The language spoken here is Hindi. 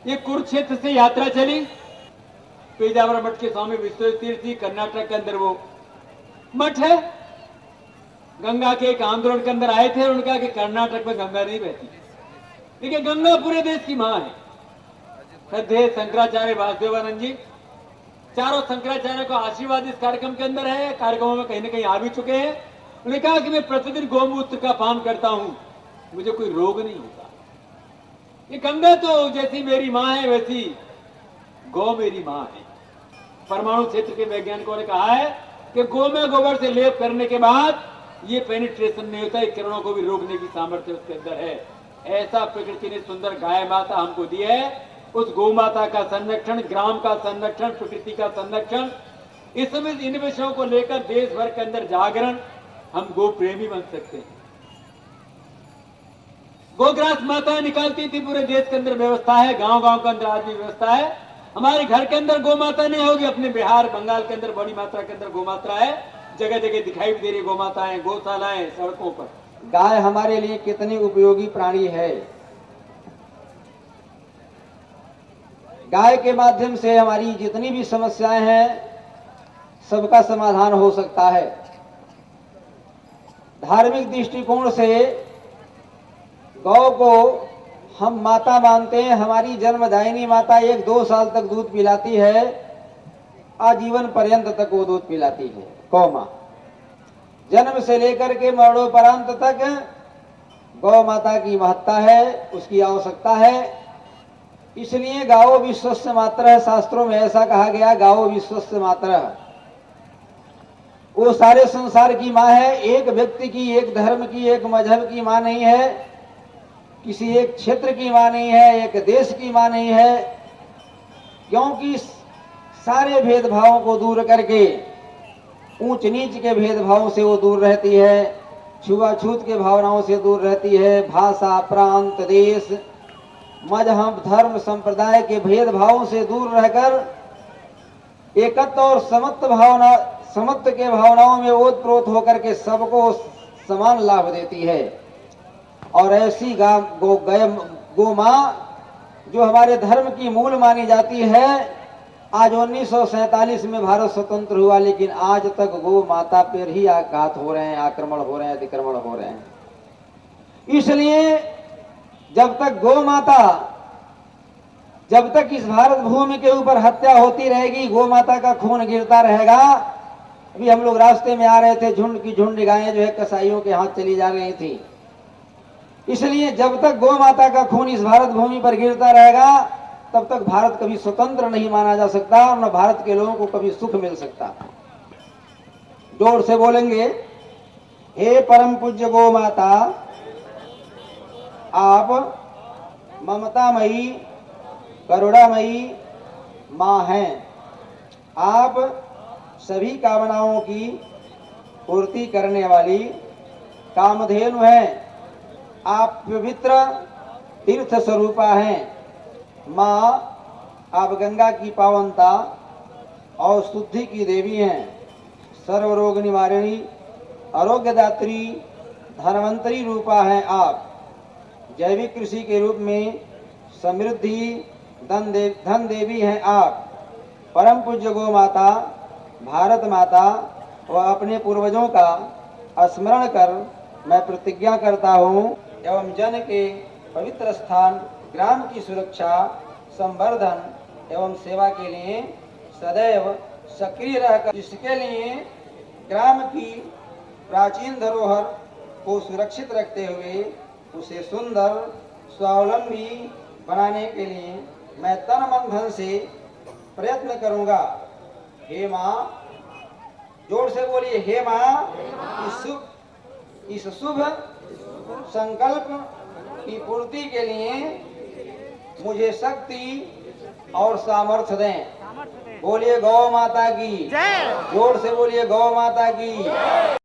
ये कुरुक्षेत्र से यात्रा चली, पेजावर मठ के स्वामी विश्वेश्वर जी, कर्नाटक के अंदर वो मठ है। गंगा के एक आंदोलन के अंदर आए थे, उन्होंने कहा कि कर्नाटक में गंगा नहीं बहती, लेकिन गंगा पूरे देश की मां है। श्रद्धेय शंकराचार्य वासुदेवानंद जी, चारों शंकराचार्य को आशीर्वाद इस कार्यक्रम के अंदर है, कार्यक्रमों में कहीं ना कहीं आ भी चुके हैं। उन्होंने कहा कि मैं प्रतिदिन गौमूत्र का पान करता हूं, मुझे कोई रोग नहीं होता। ये गंगा तो जैसी मेरी मां है, वैसी गौ मेरी मां है। परमाणु क्षेत्र के वैज्ञानिकों ने कहा है कि गौ में गोबर से लेप करने के बाद ये पेनिट्रेशन नहीं होता, ये किरणों को भी रोकने की सामर्थ्य उसके अंदर है। ऐसा प्रकृति ने सुंदर गाय माता हमको दी है। उस गौ माता का संरक्षण, ग्राम का संरक्षण, प्रकृति का संरक्षण, इस समय इन विषयों को लेकर देश भर के अंदर जागरण, हम गो प्रेमी बन सकते हैं। गोग्रास माताएं निकालती थी, पूरे देश के अंदर व्यवस्था है, गांव गांव के अंदर आज भी व्यवस्था है। हमारे घर के अंदर गौ माता नहीं होगी, अपने बिहार बंगाल के अंदर बड़ी मात्रा के अंदर गौ माता है, जगह जगह दिखाई दे रही गौ माताएं, गौशालाएं सड़कों पर। गाय हमारे लिए कितनी उपयोगी प्राणी है। गाय के माध्यम से हमारी जितनी भी समस्याएं हैं सबका समाधान हो सकता है। धार्मिक दृष्टिकोण से गौ को हम माता मानते हैं। हमारी जन्मदायिनी माता 1-2 साल तक दूध पिलाती है, आजीवन पर्यंत तक वो दूध पिलाती है गौ मां। जन्म से लेकर के मरणोपरांत तक गौ माता की महत्ता है, उसकी आवश्यकता है। इसलिए गावो विश्वस्य मातरः, शास्त्रों में ऐसा कहा गया, गावो विश्वस्य मातरः। वो सारे संसार की मां है, एक व्यक्ति की, एक धर्म की, एक मजहब की मां नहीं है, किसी एक क्षेत्र की मां नहीं है, एक देश की मां नहीं है। क्योंकि सारे भेदभावों को दूर करके, ऊंच नीच के भेदभावों से वो दूर रहती है, छुआछूत के भावनाओं से दूर रहती है, भाषा, प्रांत, देश, मजहब, धर्म, संप्रदाय के भेदभावों से दूर रहकर एकत्व और समत्व के भावनाओं में ओतप्रोत होकर के सबको समान लाभ देती है। और ऐसी गो मां जो हमारे धर्म की मूल मानी जाती है। आज 1947 में भारत स्वतंत्र हुआ, लेकिन आज तक गो माता पर ही आघात हो रहे हैं, आक्रमण हो रहे हैं, अतिक्रमण हो रहे हैं। इसलिए जब तक गौ माता, जब तक इस भारत भूमि के ऊपर हत्या होती रहेगी, गौ माता का खून गिरता रहेगा। अभी हम लोग रास्ते में आ रहे थे, झुंड की झुंड गायें जो है कसाईयों के हाथ चली जा रही थी। इसलिए जब तक गौ माता का खून इस भारत भूमि पर गिरता रहेगा, तब तक भारत कभी स्वतंत्र नहीं माना जा सकता और न भारत के लोगों को कभी सुख मिल सकता। जोर से बोलेंगे, हे परम पूज्य गौ माता, आप ममतामयी, करुणामयी मां हैं। आप सभी कामनाओं की पूर्ति करने वाली कामधेनु हैं। आप पवित्र तीर्थ स्वरूपा हैं। मां, आप गंगा की पावनता और शुद्धि की देवी हैं। सर्वरोग निवारिणी, आरोग्यदात्री, धनवंतरी रूपा हैं आप। जैविक कृषि के रूप में समृद्धि, धन देवी हैं आप। परम पूज्य गौ माता, भारत माता व अपने पूर्वजों का स्मरण कर मैं प्रतिज्ञा करता हूँ एवं जन के पवित्र स्थान ग्राम की सुरक्षा, संवर्धन एवं सेवा के लिए सदैव सक्रिय रहकर, इसके लिए ग्राम की प्राचीन धरोहर को सुरक्षित रखते हुए उसे सुंदर, स्वावलंबी बनाने के लिए मैं तन मन धन से प्रयत्न करूंगा। हे मां, जोर से बोलिए, हे मां, इस शुभ संकल्प की पूर्ति के लिए मुझे शक्ति और सामर्थ्य दें। बोलिए गौ माता की जय। जोर से बोलिए गौ माता की।